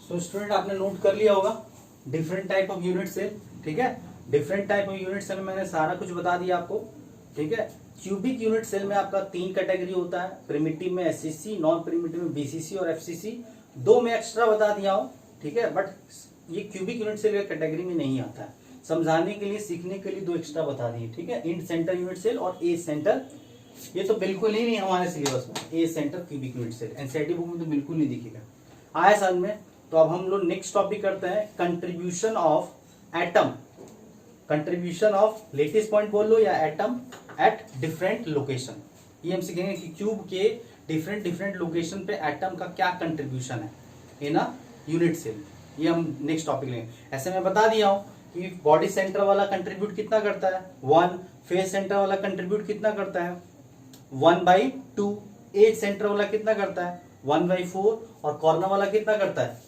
So student आपने note कर लिया होगा different type of unit cell, ठीक है। Different type of unit cell में मैंने सारा कुछ बता दिया आपको, ठीक है। क्यूबिक यूनिट सेल में आपका 3 कैटेगरी होता है, प्रिमिटिव में एससीसी, नॉन प्रिमिटिव में बीसीसी और एफसीसी। 2 में एक्स्ट्रा बता दिया हूं, ठीक है, बट ये क्यूबिक यूनिट सेल कैटेगरी में नहीं आता है। समझाने के लिए, सीखने के लिए 2 एक्स्ट्रा बता दिए, ठीक है। इंड सेंटर यूनिट सेल और ए सेंटर, ये तो बिल्कुल ही नहीं हमारे सिलेबस में। A centre cubic unit cell NCERT book में तो बिल्कुल नहीं दिखेगा, आया समझ में। तो अब हम लोग नेक्स्ट टॉपिक करते हैं, contribution of atom, contribution of lattice point बोल लो या एटम एट डिफरेंट लोकेशन। ये हम सीखेंगे कि क्यूब के डिफरेंट डिफरेंट लोकेशन पे एटम का क्या कंट्रीब्यूशन है इन अ यूनिट सेल। ये हम नेक्स्ट टॉपिक लेंगे। ऐसे मैं बता दिया हूं कि बॉडी सेंटर वाला कंट्रीब्यूट कितना करता है 1, फेस सेंटर वाला कंट्रीब्यूट कितना करता है 1/2, एज सेंटर वाला कितना करता है 1/4 और कॉर्नर वाला कितना करता है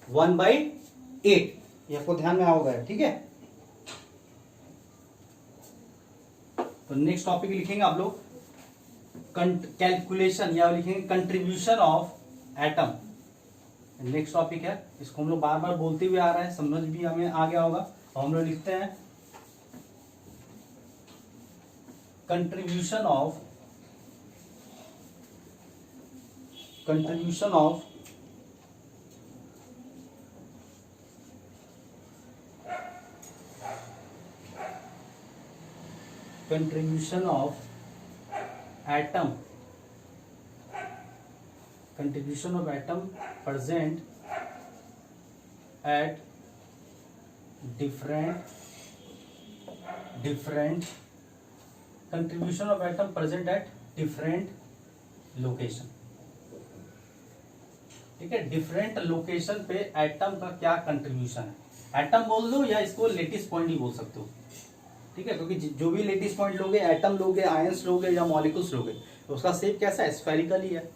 1/8। ये आपको ध्यान में आओगे, ठीक है। तो नेक्स्ट टॉपिक लिखेंगे आप लोग कैलकुलेशन या लिखेंगे contribution of atom. Next topic है, इसको हम लोग बार बार बोलते हुए आ रहे हैं, समझ भी हमें आ गया होगा। और हम लोग लिखते हैं contribution of contribution of contribution of atom, contribution of atom present at different contribution of atom present at different location, ठीक है। डिफरेंट लोकेशन पे एटम का क्या कंट्रीब्यूशन है, एटम बोल दो या इसको लेटिस पॉइंट ही बोल सकते हो, ठीक है। क्योंकि जो भी लेटिस पॉइंट लोगे, एटम लोगे, आयंस लोगे या मॉलिक्यूल्स लोगे, तो उसका शेप कैसा है, स्फेरिकल ही है,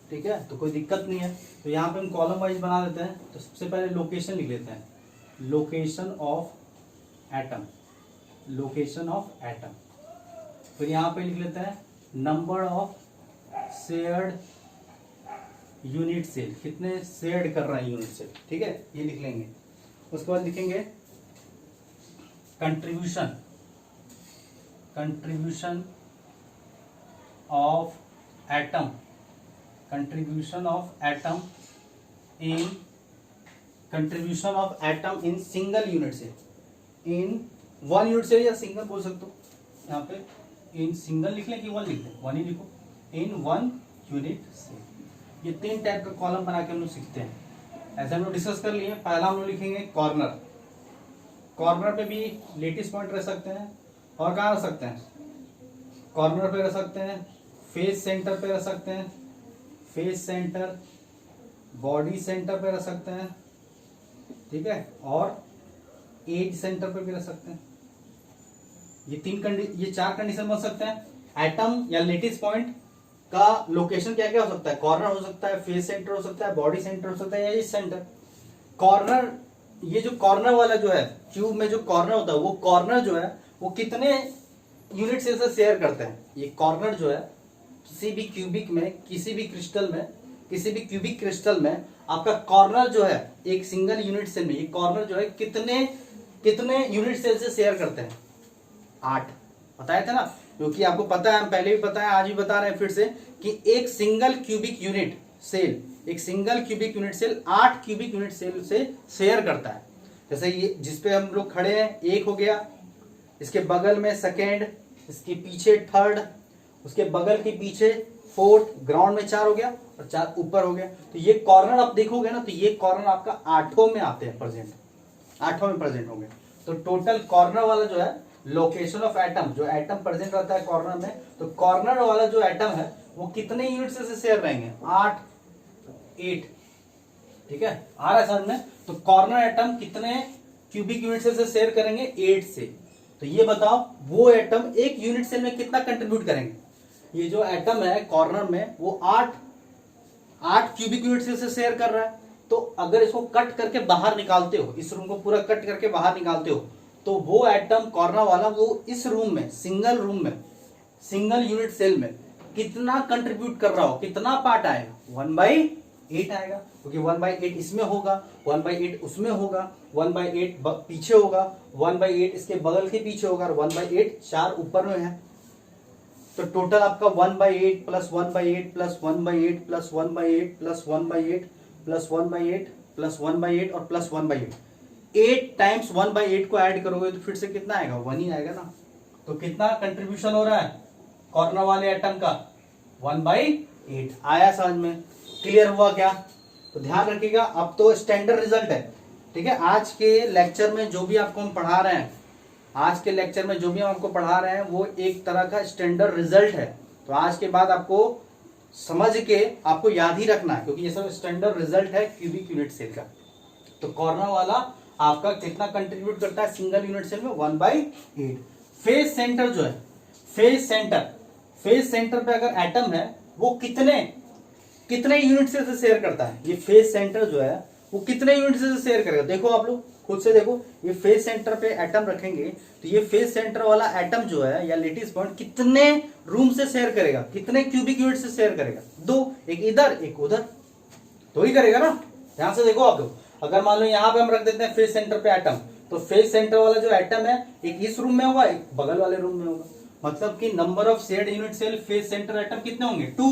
ठीक है। तो कोई दिक्कत नहीं है। तो यहाँ पे हम कॉलम वाइज बना देते हैं। तो सबसे पहले लोकेशन लिख लेते हैं, location of atom, location of atom. फिर यहाँ पे लिख लेते हैं number of shared unit cell, कितने शेयर्ड कर रहा है यूनिट सेल, ठीक है, ये लिख लेंगे। उसके बाद लिखेंगे contribution of atom, contribution of atom in single unit cell, in 1 unit cell या सिंगल बोल सकते हो। यहाँ पे इन सिंगल लिख लें कि 1 लिख दें, 1 ही लिखो, इन 1 यूनिट सेल। ये 3 टाइप का कॉलम बना के हम लोग सीखते हैं। ऐसे हम लोग डिस्कस कर लिए। पहला हम लोग लिखेंगे कॉर्नर, कॉर्नर पे भी लेटिस पॉइंट रह सकते हैं और कहाँ रह सकते हैं, कॉर्नर पे रह सकते हैं, फेस सेंटर पे रह सकते हैं, फेस सेंटर, बॉडी सेंटर पे रह सकते हैं, ठीक है, और एज सेंटर पे भी रह सकते हैं। ये 4 कंडीशन बन सकते हैं। एटम या लेटिस पॉइंट का लोकेशन क्या क्या हो सकता है, कॉर्नर हो सकता है, फेस सेंटर हो सकता है, बॉडी सेंटर हो सकता है या एज सेंटर। कॉर्नर, ये जो कॉर्नर वाला जो है, क्यूब में जो कॉर्नर होता है, वो कॉर्नर जो है वो कितने यूनिट सेल से शेयर करते हैं। ये कॉर्नर जो है किसी भी क्यूबिक में, किसी भी क्रिस्टल में, किसी भी क्यूबिक क्रिस्टल में आपका कॉर्नर जो है एक सिंगल यूनिट सेल में, ये कॉर्नर जो है कितने यूनिट सेल से शेयर करते हैं 8 बताए थे ना। क्योंकि आपको पता है, हम पहले भी बताया, आज भी बता रहे हैं फिर से, कि एक सिंगल क्यूबिक यूनिट सेल, एक single cubic unit cell 8 cubic unit cell से शेयर करता है। जैसे ये जिसपे हम लोग खड़े हैं, 1 हो गया, इसके बगल में 2nd, इसके पीछे 3rd, उसके बगल के पीछे 4th, ग्राउंड में 4 हो गया और 4 ऊपर हो गया। तो ये कॉर्नर आप देखोगे ना, तो ये कॉर्नर आपका 8 में आते हैं, प्रेजेंट 8 में प्रेजेंट होंगे। तो टोटल कॉर्नर वाला जो है लोकेशन ऑफ एटम, जो एटम प्रेजेंट रहता है कॉर्नर में, तो कॉर्नर वाला जो एटम है वो कितने यूनिट से शेयर रहेंगे 8, ठीक है, आ रहा है समझ में। तो कॉर्नर एटम कितने क्यूबिक यूनिट से शेयर करेंगे 8 से। तो ये बताओ वो एटम एक यूनिट सेल में कितना कंट्रीब्यूट करेंगे। ये जो एटम है कॉर्नर में वो 8 क्यूबिक यूनिट सेल से शेयर कर रहा है। तो अगर इसको कट करके बाहर निकालते हो, इस रूम को पूरा कट करके बाहर निकालते हो, तो वो एटम कॉर्नर वाला वो इस रूम में, सिंगल रूम में, सिंगल यूनिट सेल में कितना कंट्रीब्यूट कर रहा हो, कितना पार्ट आएगा 1/8 8 आएगा, क्योंकि 1/8 इसमें होगा, 1/8 उसमें होगा, 1/8 पीछे होगा, 1/8 इसके बगल के पीछे होगा, और 1/8 4 ऊपर में है। तो टोटल आपका 1/8 plus 1/8 plus 1/8 plus 1/8 plus 1/8 plus 1/8 plus 1/8 और प्लस 1/8, 8 टाइम्स 1/8 को ऐड करोगे तो फिर से कितना आएगा, 1 ही आएगा ना। तो कितना कंट्रीब्यूशन हो रहा है कॉर्नर वाले एटम का, 1/8 आया समझ में, क्लियर हुआ क्या। तो ध्यान रखिएगा, अब तो स्टैंडर्ड रिजल्ट है, ठीक है। आज के लेक्चर में जो भी आपको हम पढ़ा रहे हैं, आज के लेक्चर में जो भी हम आपको पढ़ा रहे हैं वो एक तरह का स्टैंडर्ड रिजल्ट है। तो आज के बाद आपको समझ के आपको याद ही रखना है, क्योंकि ये सब स्टैंडर्ड रिजल्ट है क्यूबिक यूनिट सेल का। तो कॉर्नर वाला आपका कितना कंट्रीब्यूट करता है सिंगल यूनिट सेल में, 1/8। फेज सेंटर जो है, फेज सेंटर पे अगर एटम है वो कितने यूनिट से शेयर करता है, ये फेज सेंटर जो है वो कितने यूनिट से शेयर करेगा। देखो आप लोग खुद से देखो, ये फेज सेंटर पे एटम रखेंगे तो ये फेज सेंटर वाला एटम जो है या लेटिस पॉइंट कितने रूम से शेयर करेगा, कितने क्यूबिक यूनिट से शेयर करेगा, 2, एक इधर एक उधर, तो ही करेगा ना। ध्यान से देखो आप लोग, अगर मान लो यहाँ पे हम रख देते हैं फेज सेंटर पे एटम, तो फेज सेंटर वाला जो एटम है एक इस रूम में होगा, एक बगल वाले रूम में होगा, मतलब कि number of shared unit cell face center atom कितने होंगे, 2।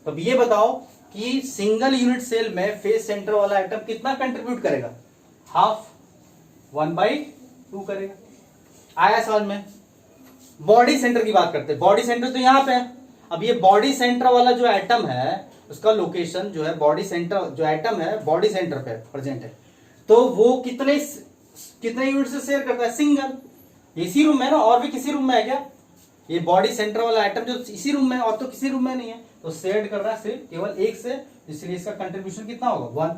अब ये बताओ कि सिंगल यूनिट सेल में फेज सेंटर वाला एटम कितना कंट्रीब्यूट करेगा, हाफ, 1/2 करेगा। आया समझ में। बॉडी सेंटर की बात करते हैं, बॉडी सेंटर तो यहां पे है। अब ये बॉडी सेंटर वाला जो एटम है उसका लोकेशन जो है, बॉडी सेंटर जो एटम है बॉडी सेंटर पे प्रेजेंट है, तो वो कितने यूनिट से शेयर करता है, सिंगल। इसी रूम में ना, और भी किसी रूम में है क्या, ये बॉडी सेंटर वाला एटम जो इसी रूम में, और तो किसी रूम में नहीं है, तो शेयर कर रहा है सिर्फ केवल एक से, इसलिए इसका कंट्रीब्यूशन कितना होगा, 1।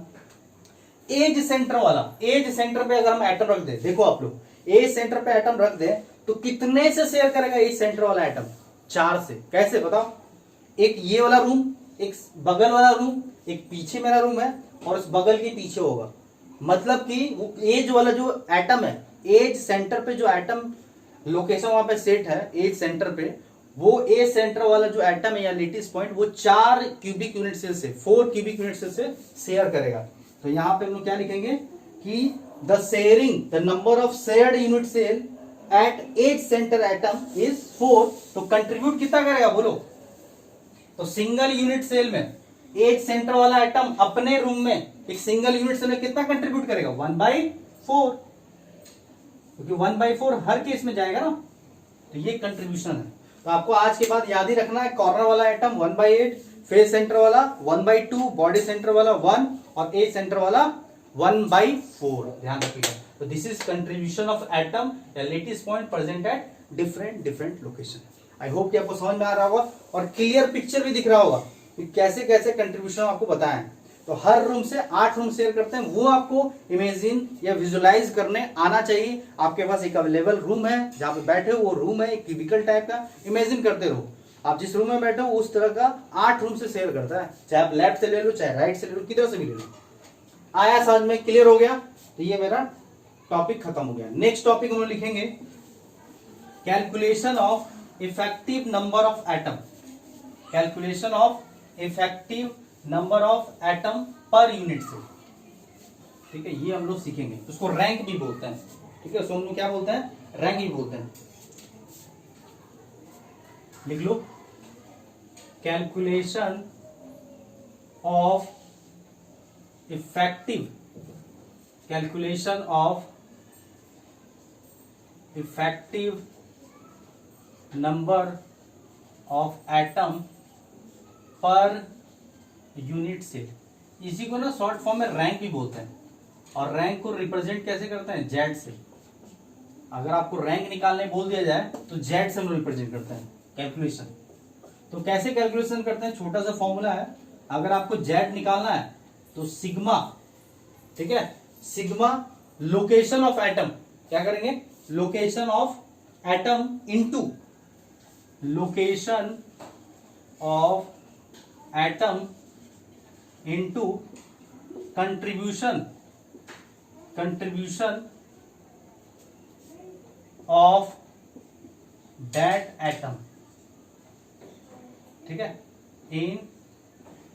एज सेंटर वाला, एज सेंटर पे अगर हम एटम रख दे, देखो आप लोग, एज सेंटर पे एटम रख दे तो कितने से शेयर करेगा एज सेंटर वाला एटम, 4 से। कैसे बताओ, एक ये वाला रूम, एक बगल वाला रूम, एक पीछे मेरा रूम है, और उस बगल के पीछे होगा, मतलब कि वो एज वाला जो एटम है, एज सेंटर पे जो एटम लोकेशन वहां पे सेट है एज सेंटर पे, वो एज सेंटर वाला जो एटम है या लेटिस पॉइंट वो 4 क्यूबिक यूनिट सेल से, 4 क्यूबिक यूनिट सेल से शेयर करेगा। तो यहां पे हम लोग क्या लिखेंगे कि the number of shared unit cell at edge centre atom is 4। तो कंट्रीब्यूट कितना करेगा बोलो, तो सिंगल यूनिट सेल में एज सेंटर वाला एटम अपने रूम में एक सिंगल यूनिट सेल में कितना कंट्रीब्यूट करेगा, 1/4, क्योंकि 1/4 हर केस में जाएगा ना। तो ये कंट्रीब्यूशन है। तो आपको आज के बाद याद ही रखना है, कॉर्नर वाला एटम 1/8, फेज सेंटर वाला 1/2, बॉडी सेंटर वाला 1 और एज सेंटर वाला 1/4, ध्यान रखिएगा। तो this is contribution of atom या lattice point present at different location. I hope कि आपको समझ में आ रहा होगा और क्लियर पिक्चर भी दिख रहा होगा कि कैसे कैसे कंट्रीब्यूशन आपको बताएं। तो हर रूम से 8 रूम शेयर करते हैं, वो आपको इमेजिन या विजुलाइज करने आना चाहिए। आपके पास एक अवेलेबल रूम है जहां पे बैठे हो, वो रूम है एक क्यूबिकल टाइप का, इमेजिन करते रहो आप जिस रूम में बैठे हो उस तरह का 8 रूम से शेयर करता है, चाहे आप लेफ्ट से ले लो चाहे राइट से ले लो, किधर से भी ले लो। आया समझ में, क्लियर हो गया। तो ये मेरा टॉपिक खत्म हो गया। नेक्स्ट टॉपिक हम लिखेंगे calculation of effective number of atom, calculation of effective number of atom per unit cell. ठीक है, ये हम लोग सीखेंगे, उसको रैंक भी बोलते हैं। ठीक है, उसको हम लोग क्या बोलते हैं, रैंक भी बोलते हैं। लिख लो, calculation of effective, calculation of effective number of atom per unit cell. इसी को ना शॉर्ट फॉर्म में रैंक भी बोलते हैं, और रैंक को रिप्रेजेंट कैसे करते हैं, जेड से। अगर आपको रैंक निकालने बोल दिया जाए तो जेड से हम रिप्रेजेंट करते हैं कैलकुलेशन। तो कैसे कैलकुलेशन करते हैं, छोटा सा फॉर्मूला है। अगर आपको जेड निकालना है तो सिग्मा, ठीक है, सिग्मा लोकेशन ऑफ एटम, क्या करेंगे, location of atom into location of atom into contribution of that atom, ठीक है, इन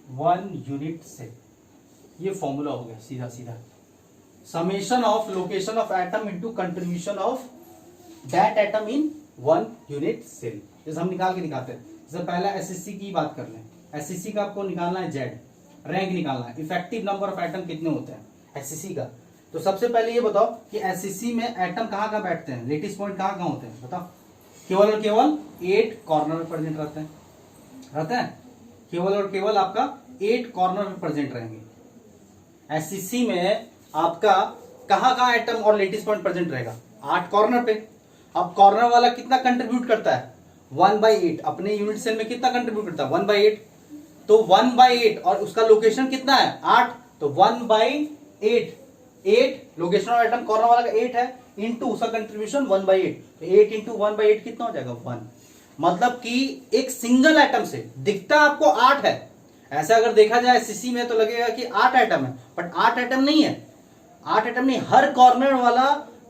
1 यूनिट सेल। ये फॉर्मूला हो गया सीधा सीधा, summation of location of atom into contribution of that atom in 1 unit cell. जैसे हम निकाल के दिखाते हैं, जैसे पहला एसएससी की बात कर लें। एसएससी का आपको निकालना है जेड, रैंक निकालना है, इफेक्टिव नंबर ऑफ एटम कितने होते हैं एसएससी का। तो सबसे पहले ये बताओ कि एसएससी में एटम कहाँ कहाँ बैठते हैं, लेटिस पॉइंट कहाँ कहाँ होते हैं बताओ। केवल और केवल 8 कॉर्नर में प्रेजेंट रहते हैं, केवल और केवल आपका 8 कॉर्नर में प्रेजेंट रहेंगे। एसएससी में आपका कहाँ कहाँ एटम और लेटिस पॉइंट प्रेजेंट रहेगा, 8 कॉर्नर पे। अब कॉर्नर वाला कितना कंट्रीब्यूट करता है, 1/8। अपने यूनिट सेल में कितना कंट्रीब्यूट करता है, 1/8। तो 1/8 और उसका लोकेशन कितना है, 8, तो 1/8। 8 लोकेशन ऑफ एटम कॉर्नर वाला का 8 है, इंटू उसका कंट्रीब्यूशन 1/8। तो 8 इंटू 1/8 कितना हो जाएगा, 1। मतलब कि एक सिंगल एटम से दिखता आपको 8 है, ऐसा अगर देखा जाए एसएससी में तो लगेगा कि 8 एटम है, बट 8 एटम नहीं है। 8 एटम नहीं, हर कॉर्नर वाला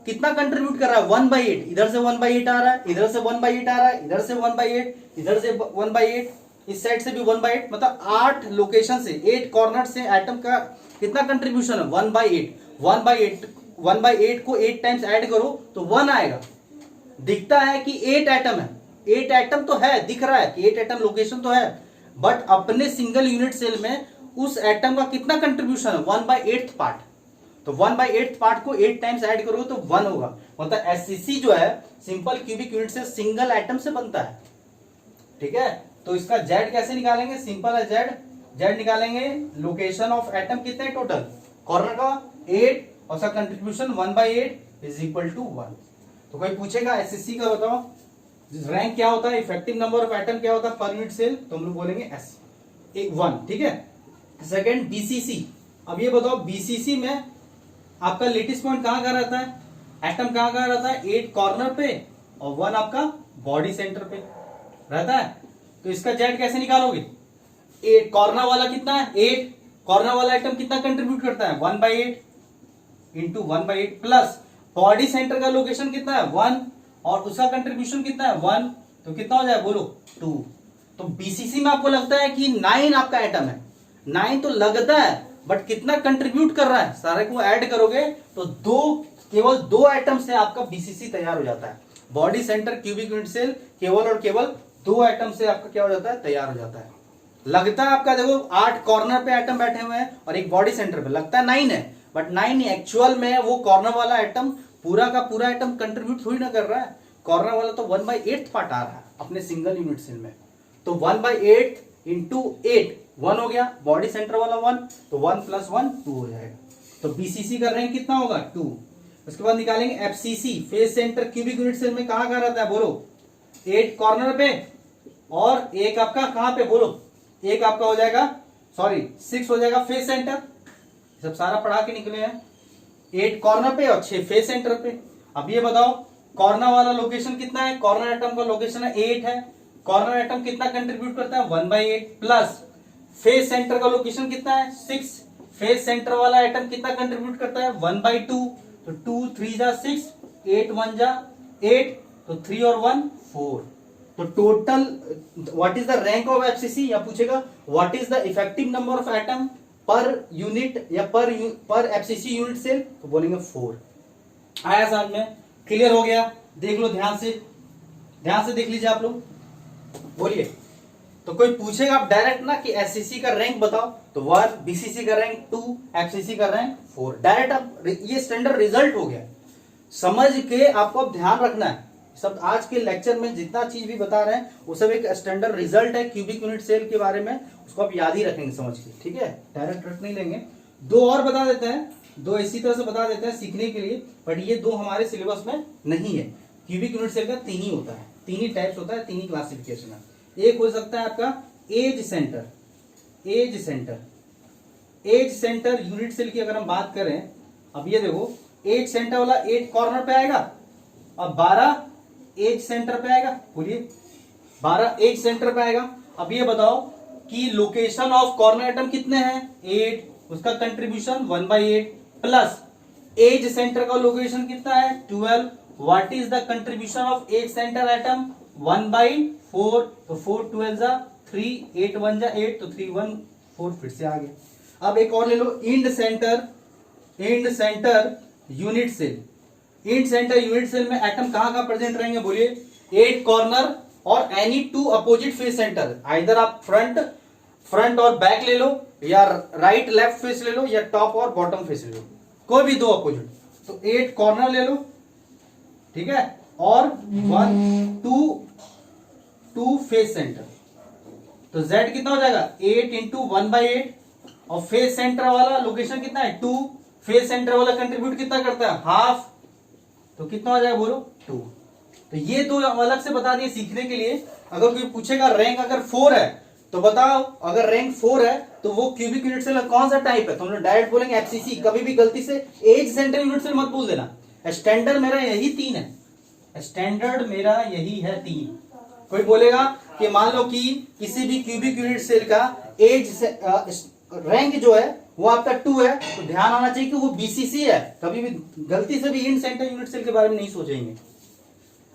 कितना कंट्रीब्यूट कर रहा है, 1/8। इधर से 1/8 आ रहा है, इधर से 1/8 आ रहा है, इधर से 1/8, इधर से 1/8, इस साइड से भी 1/8। मतलब 8 लोकेशन से, 8 कॉर्नर से एटम का कितना कंट्रीब्यूशन है, 1/8। 1/8 को 8 टाइम्स ऐड करो तो 1 आएगा। दिखता है कि 8 एटम है, 8 एटम तो है, दिख रहा है कि 8 एटम लोकेशन तो है, बट अपने सिंगल यूनिट सेल में उस एटम का कितना कंट्रीब्यूशन है, 1/8 पार्ट। तो 1/8 पार्ट को 8 टाइम्स ऐड करोगे तो 1 होगा। मतलब एससीसी जो है सिंपल क्यूबिक यूनिट से सिंगल एटम से बनता है, ठीक है। तो इसका जेड कैसे निकालेंगे, सिंपल है, जेड निकालेंगे, लोकेशन ऑफ एटम कितने टोटल, कॉर्नर का 8 और उसका कंट्रीब्यूशन 1/8 इज इक्वल टू 1। तो कोई पूछेगा एसएससी का बताओ रैंक क्या होता है, इफेक्टिव नंबर ऑफ एटम क्या होता है पर यूनिट सेल, तो हम लोग बोलेंगे एस 1, ठीक है। Second BCC. अब ये बताओ बीसीसी में आपका लेटिस पॉइंट कहां कहां रहता है, एटम कहां कहां रहता है, 8 कॉर्नर पे और 1 आपका बॉडी सेंटर पे रहता है। तो इसका जेड कैसे निकालोगे, 8 कॉर्नर वाला कितना है, 8 कॉर्नर वाला एटम कितना कंट्रीब्यूट करता है, 1/8 इंटू 1/8 प्लस बॉडी सेंटर का लोकेशन कितना है, 1 और उसका कंट्रीब्यूशन कितना है, 1। तो कितना हो जाए बोलो, 2। तो बीसीसी में आपको लगता है कि 9 आपका एटम है, 9 तो लगता है, बट कितना कंट्रीब्यूट कर रहा है, सारे को ऐड करोगे तो केवल 2 एटम से आपका बीसीसी तैयार हो जाता है। Body centre cubic unit cell केवल और केवल 2 एटम से आपका क्या हो जाता है, तैयार हो जाता है। लगता है आपका देखो 8 कॉर्नर पे एटम बैठे हुए हैं और एक बॉडी सेंटर पे, लगता है 9 है, बट 9 नहीं, एक्चुअल में वो कॉर्नर वाला एटम पूरा का पूरा एटम कंट्रीब्यूट थोड़ी ना कर रहा है। कॉर्नर वाला तो 1/8 पार्ट आ रहा है अपने सिंगल यूनिट सेल में। तो 1/8 इंटू 8 1 हो गया, बॉडी सेंटर वाला 1, तो 1 + 1 2 हो जाएगा। तो बीसीसी का रैंक कितना होगा, 2। उसके बाद निकालेंगे FCC, face centre cubic unit cell में कहां कहां रहता है बोलो, 8 कॉर्नर पे और एक आपका कहां पे बोलो, एक आपका हो जाएगा 6 हो जाएगा फेस सेंटर। सब सारा पढ़ा के निकले हैं, 8 कॉर्नर पे और 6 फेस सेंटर पे। अब ये बताओ कॉर्नर वाला लोकेशन कितना है, कॉर्नर एटम का लोकेशन है 8 है, कॉर्नर एटम कितना कंट्रीब्यूट करता है, 1/8 प्लस फेस सेंटर का लोकेशन कितना है, 6। फेस सेंटर वाला एटम कितना कंट्रीब्यूट करता है, 1/2। तो 2 3 जा 6, 8 1 जा 8, तो 3 और 1 4। तो total what is the rank of FCC, या पूछेगा what is the effective number of atom per unit या पर एफसीसी यूनिट सेल, तो बोलेंगे 4। आया समझ में, क्लियर हो गया। देख लो ध्यान से देख लीजिए आप लोग, बोलिए। तो कोई पूछेगा आप डायरेक्ट ना कि एससीसी का रैंक बताओ, तो 1, बीसीसी का रैंक 2, एफसीसी का रैंक 4। डायरेक्ट अब ये स्टैंडर्ड रिजल्ट हो गया, समझ के आपको अब ध्यान रखना है। सब आज के लेक्चर में जितना चीज भी बता रहे हैं वो सब एक स्टैंडर्ड रिजल्ट है क्यूबिक यूनिट सेल के बारे में, उसको आप याद ही रखेंगे समझ के, ठीक है। डायरेक्ट रट नहीं लेंगे। 2 और बता देते हैं, 2 इसी तरह से बता देते हैं सीखने के लिए, बट ये 2 हमारे सिलेबस में नहीं है। क्यूबिक यूनिट सेल का 3 ही होता है, 3 ही टाइप्स होता है, 3 ही क्लासिफिकेशन है। एक हो सकता है आपका एज सेंटर यूनिट सेल की अगर हम बात करें, अब ये देखो एज सेंटर वाला 8 कॉर्नर पे आएगा और 12 एज सेंटर पे आएगा, बोलिए 12 एज सेंटर पे आएगा। अब ये बताओ कि लोकेशन ऑफ कॉर्नर एटम कितने हैं, 8, उसका कंट्रीब्यूशन 1/8 प्लस एज सेंटर का लोकेशन कितना है, 12। What is the contribution of edge centre atom, 1/4। तो 4 12 जा 3, 8 1 जा 8, तो 3 1 4 फिर से आ गया। अब एक और ले लो, end centre unit cell. End centre unit cell में एटम कहां प्रेजेंट रहेंगे बोलिए? 8 कॉर्नर और any 2 opposite face centre. Either आप फ्रंट और बैक ले लो, या राइट लेफ्ट फेस ले लो, या टॉप और बॉटम फेस ले लो, कोई भी 2 अपोजिट। तो 8 कॉर्नर ले लो, ठीक है, और 2 फेस सेंटर। तो Z कितना हो जाएगा? 8 इंटू 1/8, और फेस सेंटर वाला लोकेशन कितना है? 2। फेस सेंटर वाला कंट्रीब्यूट कितना करता है? हाफ। तो कितना हो जाएगा बोलो? 2। तो ये 2 अलग से बता दिए सीखने के लिए। अगर कोई पूछेगा रैंक अगर 4 है तो बताओ, अगर रैंक 4 है तो वो क्यूबिक यूनिट सेल कौन सा टाइप है? तो हम लोग डायरेक्ट बोलेंगे एफसीसी। कभी भी गलती से एज सेंटर यूनिट सेल मत बोल देना। स्टैंडर्ड मेरा यही 3 है, स्टैंडर्ड मेरा यही है 3। कोई बोलेगा कि मान लो कि किसी भी क्यूबिक यूनिट सेल का एज रैंक जो है वो आपका 2 है, तो ध्यान आना चाहिए कि वो बीसीसी है। कभी भी गलती से भी इंड सेंटर यूनिट सेल के बारे में नहीं सोचेंगे।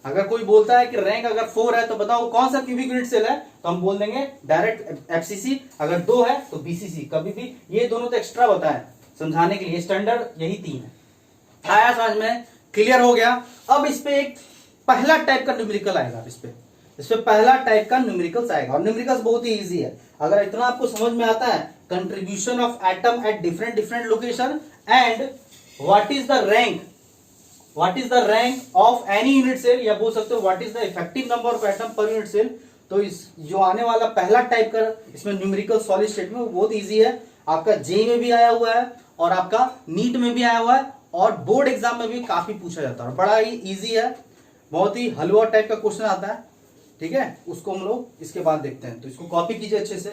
अगर कोई बोलता है कि रैंक अगर 4 है तो बताओ कौन सा क्यूबिक यूनिट सेल है, तो हम बोल देंगे डायरेक्ट एफसीसी। अगर 2 है तो बीसीसी। कभी भी ये दोनों तो एक्स्ट्रा बताए समझाने के लिए, स्टैंडर्ड यही 3 है। आया समझ में? क्लियर हो गया। अब इस पे एक पहला टाइप का न्यूमेरिकल आएगा। इस पे पहला टाइप का न्यूमेरिकल्स आएगा, और न्यूमेरिकल्स बहुत ही इजी है। अगर इतना आपको समझ में आता है, contribution of atom at different location and what is the rank of any unit cell, या बोल सकते हो what is the effective number of atom per unit cell. तो इस जो आने वाला पहला टाइप का इसमें न्यूमेरिकल सॉलिड स्टेट में, वो बहुत इजी है। आपका जे में भी आया हुआ है, और आपका नीट में भी आया हुआ है, और बोर्ड एग्जाम में भी काफी पूछा जाता है। बड़ा ही इजी है, बहुत ही हलवा टाइप का क्वेश्चन आता है, ठीक है। उसको हम लोग इसके बाद देखते हैं। तो इसको कॉपी कीजिए अच्छे से।